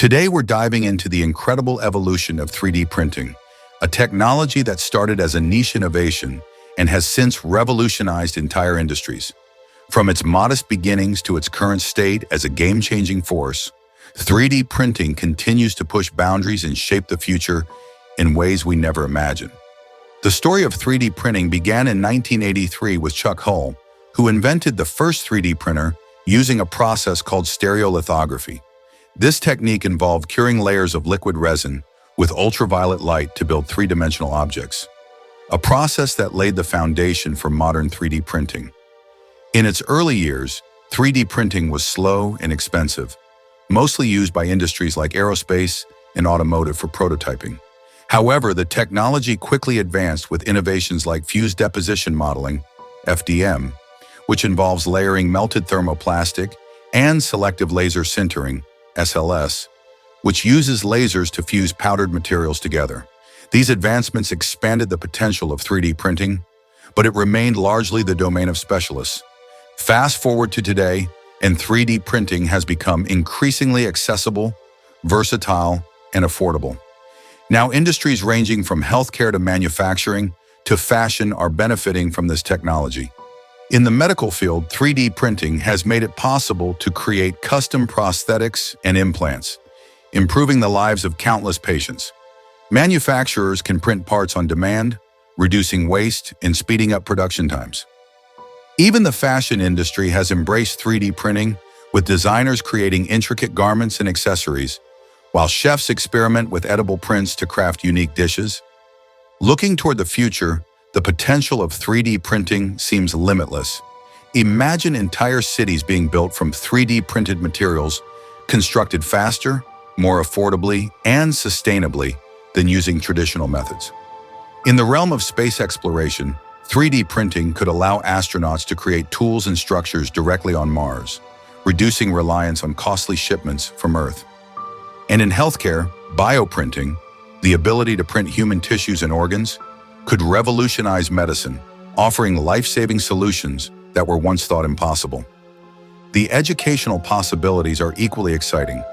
Today we're diving into the incredible evolution of 3D printing, a technology that started as a niche innovation and has since revolutionized entire industries. From its modest beginnings to its current state as a game-changing force, 3D printing continues to push boundaries and shape the future in ways we never imagined. The story of 3D printing began in 1983 with Chuck Hull, who invented the first 3D printer using a process called stereolithography. This technique involved curing layers of liquid resin with ultraviolet light to build three-dimensional objects, a process that laid the foundation for modern 3D printing. In its early years, 3D printing was slow and expensive, mostly used by industries like aerospace and automotive for prototyping. However, the technology quickly advanced with innovations like Fused Deposition Modeling, FDM, which involves layering melted thermoplastic, and Selective Laser Sintering, SLS, which uses lasers to fuse powdered materials together. These advancements expanded the potential of 3D printing, but it remained largely the domain of specialists. Fast forward to today, and 3D printing has become increasingly accessible, versatile, and affordable. Now, industries ranging from healthcare to manufacturing to fashion are benefiting from this technology. In the medical field, 3D printing has made it possible to create custom prosthetics and implants, improving the lives of countless patients. Manufacturers can print parts on demand, reducing waste and speeding up production times. Even the fashion industry has embraced 3D printing, with designers creating intricate garments and accessories, while chefs experiment with edible prints to craft unique dishes. Looking toward the future, the potential of 3D printing seems limitless. Imagine entire cities being built from 3D printed materials, constructed faster, more affordably, and sustainably than using traditional methods. In the realm of space exploration, 3D printing could allow astronauts to create tools and structures directly on Mars, reducing reliance on costly shipments from Earth. And in healthcare, bioprinting, the ability to print human tissues and organs, could revolutionize medicine, offering life-saving solutions that were once thought impossible. The educational possibilities are equally exciting.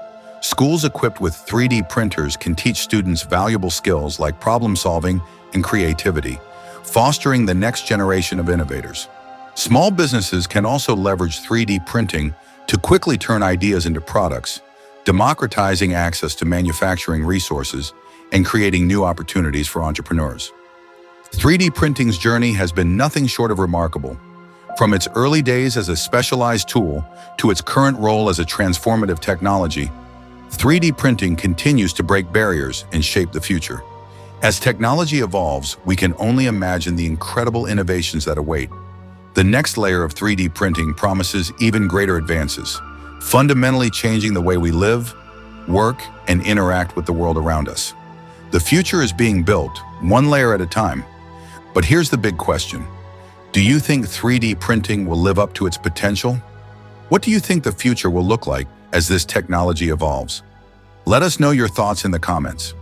Schools equipped with 3D printers can teach students valuable skills like problem-solving and creativity, fostering the next generation of innovators. Small businesses can also leverage 3D printing to quickly turn ideas into products, democratizing access to manufacturing resources and creating new opportunities for entrepreneurs. 3D printing's journey has been nothing short of remarkable. From its early days as a specialized tool to its current role as a transformative technology, 3D printing continues to break barriers and shape the future. As technology evolves, we can only imagine the incredible innovations that await. The next layer of 3D printing promises even greater advances, fundamentally changing the way we live, work, and interact with the world around us. The future is being built, one layer at a time. But here's the big question. Do you think 3D printing will live up to its potential? What do you think the future will look like as this technology evolves? Let us know your thoughts in the comments.